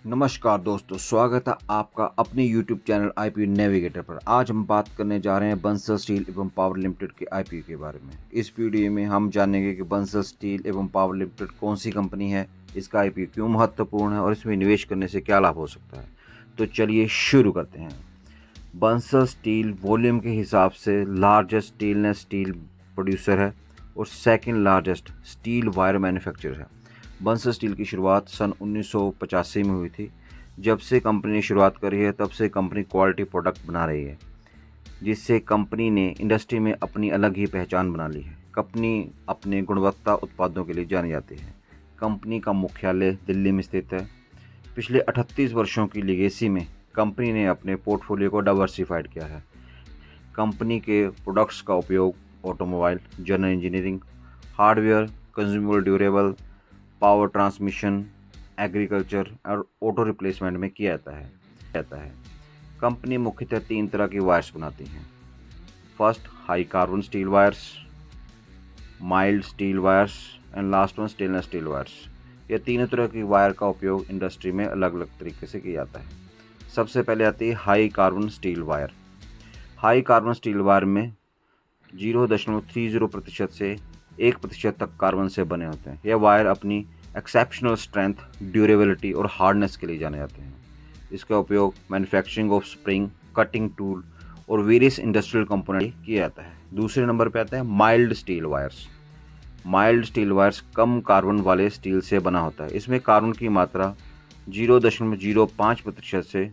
नमस्कार दोस्तों, स्वागत है आपका अपने YouTube चैनल आईपीओ नेविगेटर पर। आज हम बात करने जा रहे हैं बंसल स्टील एवं पावर लिमिटेड के आईपीओ के बारे में। इस वीडियो में हम जानेंगे कि बंसल स्टील एवं पावर लिमिटेड कौन सी कंपनी है, इसका आईपीओ क्यों महत्वपूर्ण है और इसमें निवेश करने से क्या लाभ हो सकता है। तो चलिए शुरू करते हैं। बंसल स्टील वॉल्यूम के हिसाब से लार्जेस्ट स्टेनलेस स्टील प्रोड्यूसर है और second largest steel wire manufacturer है। बंसल स्टील की शुरुआत सन 1985 में हुई थी। जब से कंपनी ने शुरुआत करी है तब से कंपनी क्वालिटी प्रोडक्ट बना रही है, जिससे कंपनी ने इंडस्ट्री में अपनी अलग ही पहचान बना ली है। कंपनी अपने गुणवत्ता उत्पादों के लिए जानी जाती है। कंपनी का मुख्यालय दिल्ली में स्थित है। पिछले 38 वर्षों की लीगेसी में कंपनी ने अपने पोर्टफोलियो को डाइवर्सिफाइड किया है। कंपनी के प्रोडक्ट्स का उपयोग automobile, general engineering, hardware, consumable durable, power transmission, agriculture और ऑटो रिप्लेसमेंट में किया जाता है। कंपनी मुख्यतः 3 तरह की वायर्स बनाती हैं। First, high carbon steel wires, mild steel wires and last one stainless steel wires. ये तीनों तरह की वायर का उपयोग इंडस्ट्री में अलग अलग तरीके से किया जाता है। सबसे पहले आती है high carbon steel wire. High carbon steel wire में 0.30% से 1% तक कार्बन से बने होते हैं। यह वायर अपनी एक्सेप्शनल स्ट्रेंथ, ड्यूरेबिलिटी और हार्डनेस के लिए जाने जाते हैं। इसका उपयोग manufacturing of spring, cutting tool और वेरियस इंडस्ट्रियल कंपोनेंट किया जाता है। दूसरे नंबर पर आता है mild steel wires. Mild steel wires कम कार्बन वाले स्टील से बना होता है। इसमें कार्बन की मात्रा 0.05% से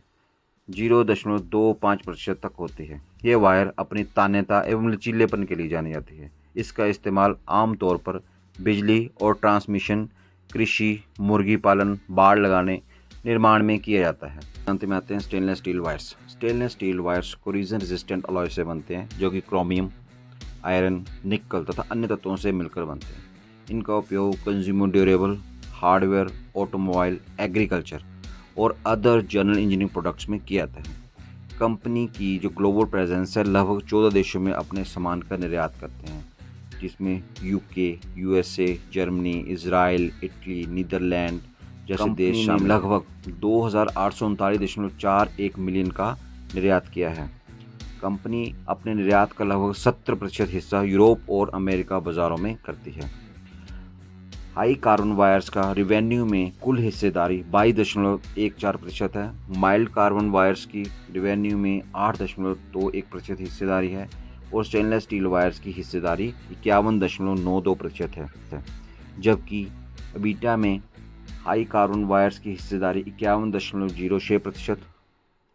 0.25% तक होती है। ये वायर अपनी तान्यता एवं लचीलेपन के लिए जानी जाती है। इसका इस्तेमाल आमतौर पर बिजली और ट्रांसमिशन, कृषि, मुर्गी पालन, बाड़ लगाने, निर्माण में किया जाता है। अंत में आते हैं stainless steel wires. Stainless steel wires corrosion resistant alloy से बनते हैं, जो कि क्रोमियम, आयरन, निकल तथा अन्य तत्वों से मिलकर बनते हैं। इनका उपयोग consumer durable, hardware, automobile, agriculture और अदर जनरल इंजीनियरिंग प्रोडक्ट्स में किया जाता है। कंपनी की जो ग्लोबल प्रेजेंस है, लगभग 14 देशों में अपने सामान का निर्यात करते हैं, जिसमें UK, USA, Germany, Israel, Italy, Netherland जैसे देश शामिल। लगभग 2839.41 मिलियन का निर्यात किया है। कंपनी अपने निर्यात का लगभग 70% हिस्सा यूरोप और अमेरिका बाज़ारों में करती है। हाई कार्बन वायर्स का रिवेन्यू में कुल हिस्सेदारी 22.14% है। माइल्ड कार्बन वायर्स की रिवेन्यू में 8.21% हिस्सेदारी है और स्टेनलेस स्टील वायर्स की हिस्सेदारी 51.92% है। जबकि अबीटा में हाई कार्बन वायर्स की हिस्सेदारी 51.06%,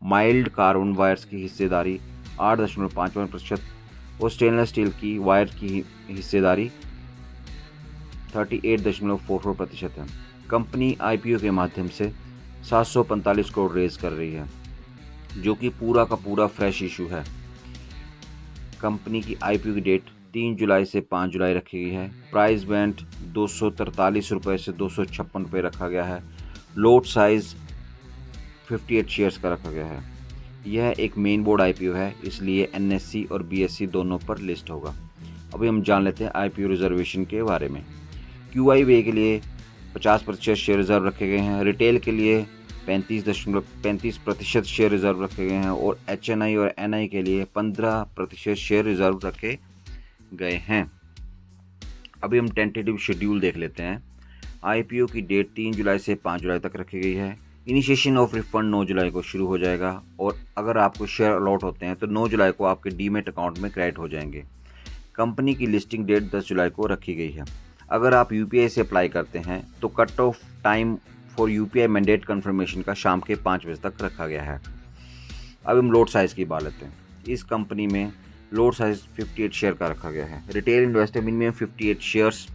माइल्ड कार्बन वायर्स की हिस्सेदारी 8.55% और स्टेनलेस स्टील की वायर की हिस्सेदारी 38.44% है। कंपनी आईपीओ के माध्यम से 745 करोड़ रेज कर रही है, जो कि पूरा का पूरा फ्रेश इशू है। कंपनी की आईपीओ की डेट 3 जुलाई से 5 जुलाई रखी गई है। प्राइस बैंड 243 रुपये से 256 रुपये रखा गया है। लोट साइज 58 शेयर्स का रखा गया है। यह एक मेन बोर्ड आईपीओ है, इसलिए एनएससी और बीएससी दोनों पर लिस्ट होगा। अभी हम जान लेते हैं आईपीओ रिजर्वेशन के बारे में। क्यूआईवे के लिए 50% शेयर रिजर्व रखे गए हैं। रिटेल के लिए 35% शेयर रिजर्व रखे गए हैं और एचएनआई और एनआई के लिए 15% शेयर रिजर्व रखे गए हैं। अभी हम टेंटेटिव शेड्यूल देख लेते हैं। आईपीओ की डेट 3 जुलाई से 5 जुलाई तक रखी गई है। इनिशिएशन ऑफ रिफंड 9 जुलाई को शुरू हो जाएगा और अगर आपको शेयर अलॉट होते हैं तो 9 जुलाई को आपके डीमेट अकाउंट में क्रेडिट हो जाएंगे। कंपनी की लिस्टिंग डेट 10 जुलाई को रखी गई है। अगर आप यूपीआई से अप्लाई करते हैं तो cut off time for UPI mandate confirmation का शाम के 5 बजे तक रखा गया है। अब हम लोट साइज़ की बात लेते हैं। इस कंपनी में लोट साइज़ 58 शेयर का रखा गया है। रिटेल इन्वेस्टर मिनिमम 58 शेयर्स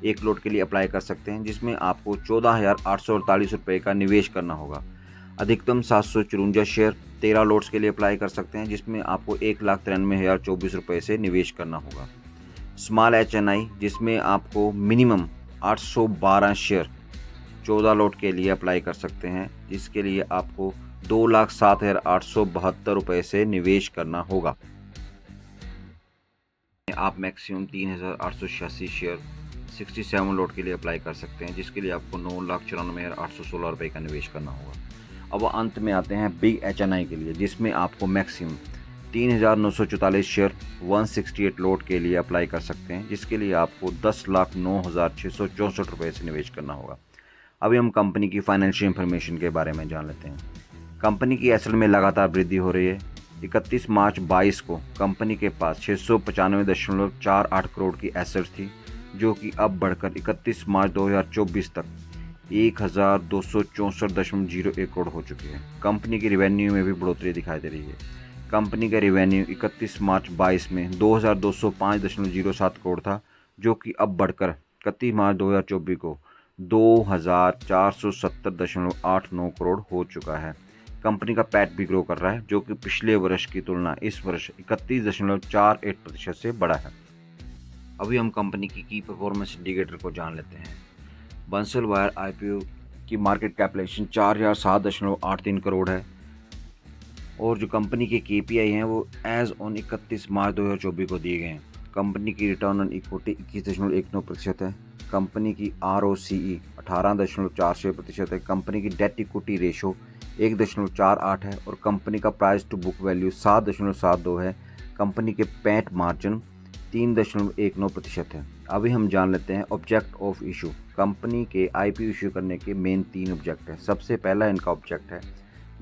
एक लोट के लिए अप्लाई कर सकते हैं, जिसमें आपको 14,848 रुपये का निवेश करना होगा। अधिकतम 754 शेयर 13 लोट्स के लिए अप्लाई कर सकते हैं, जिसमें आपको 1,93,024 रुपये से निवेश करना होगा। स्मॉल एचएनआई, जिसमें आपको मिनिमम 812 शेयर 14 लोट के लिए अप्लाई कर सकते हैं, जिसके लिए आपको 2,07,872 रुपये से निवेश करना होगा। आप मैक्सिमम 3,886 शेयर 67 लॉट के लिए अप्लाई कर सकते हैं, जिसके लिए आपको 9,94,816 रुपये का निवेश करना होगा। अब अंत में आते हैं बिग HNI के लिए, जिसमें आपको मैक्सिमम 3,944 शेयर 168 लॉट के लिए अप्लाई कर सकते हैं, जिसके लिए आपको 10,09,664 रुपये से निवेश करना होगा। अभी हम कंपनी की फाइनेंशियल इन्फॉर्मेशन के बारे में जान लेते हैं। कंपनी की एसेट में लगातार वृद्धि हो रही है। 31 मार्च 22 को कंपनी के पास 695.48 करोड़ की एसेट्स थी, जो कि अब बढ़कर 31 मार्च 2024 तक 1,264.01 करोड़ हो चुकी है। कंपनी की रिवेन्यू में भी बढ़ोतरी दिखाई दे रही है। कंपनी का रिवेन्यू 31 मार्च 22 में 2,205.07 करोड़ था, जो कि अब बढ़कर 31 मार्च 2024 को 2,470.89 करोड़ हो चुका है। कंपनी का पैट भी ग्रो कर रहा है, जो कि पिछले वर्ष की तुलना इस वर्ष 31.48% से बढ़ा है। अभी हम कंपनी की परफॉर्मेंस इंडिकेटर को जान लेते हैं। बंसल वायर IPO की मार्केट कैपिटलाइजेशन 4,007.83 करोड़ है, और जो कंपनी के KPI हैं वो एज ऑन 31 मार्च 2024 को दिए गए हैं। कंपनी की रिटर्न ऑन इक्विटी 21.19% है। कंपनी की ROCE 18.46% है। कंपनी की डेट इक्विटी रेशो 1.48 है, और कंपनी का प्राइस टू बुक वैल्यू 7.72 है। कंपनी के पैट मार्जिन 3.19% है। अभी हम जान लेते हैं ऑब्जेक्ट ऑफ इशू। कंपनी के IPO इशू करने के मेन 3 ऑब्जेक्ट हैं। सबसे पहला इनका ऑब्जेक्ट है,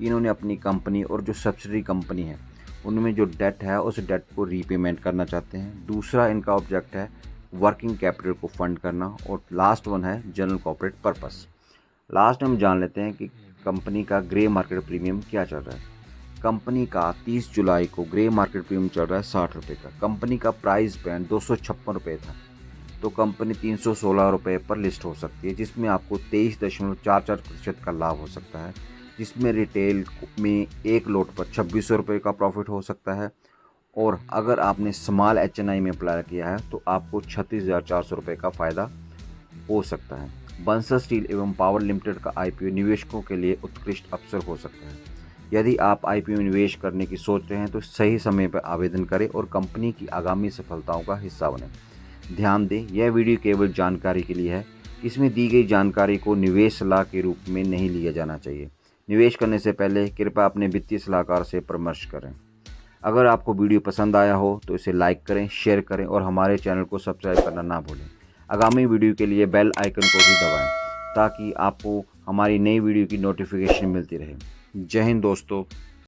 इन्होंने अपनी कंपनी और जो सब्सिडरी कंपनी है उनमें जो डेट है उस डेट को रीपेमेंट करना चाहते हैं। दूसरा इनका ऑब्जेक्ट है वर्किंग कैपिटल को फंड करना, और लास्ट वन है जनरल कॉर्पोरेट पर्पस। लास्ट में हम जान लेते हैं कि कंपनी का ग्रे मार्केट प्रीमियम क्या चल रहा है। कंपनी का 30 जुलाई को ग्रे मार्केट प्रीमियम चल रहा है 60 रुपये का। कंपनी का प्राइस बैंड 256 रुपये था, तो कंपनी 316 रुपये पर लिस्ट हो सकती है, जिसमें आपको 23.44% का लाभ हो सकता है, जिसमें रिटेल में एक लोट पर 2600 रुपये का प्रॉफिट हो सकता है, और अगर आपने स्मॉल HNI में अप्लाई किया है तो आपको 36,400 रुपये का फ़ायदा हो सकता है। बंसल स्टील एवं पावर लिमिटेड का IPO निवेशकों के लिए उत्कृष्ट अवसर हो सकता है। यदि आप IPO में निवेश करने की सोच रहे हैं तो सही समय पर आवेदन करें और कंपनी की आगामी सफलताओं का हिस्सा बनें। ध्यान दें, यह वीडियो केवल जानकारी के लिए है। इसमें दी गई जानकारी को निवेश सलाह के रूप में नहीं लिया जाना चाहिए। निवेश करने से पहले कृपया अपने वित्तीय सलाहकार से परामर्श करें। अगर आपको वीडियो पसंद आया हो तो इसे लाइक करें, शेयर करें और हमारे चैनल को सब्सक्राइब करना ना भूलें। आगामी वीडियो के लिए बेल आइकन को भी दबाएं, ताकि आपको हमारी नई वीडियो की नोटिफिकेशन मिलती रहे। जय हिंद दोस्तों।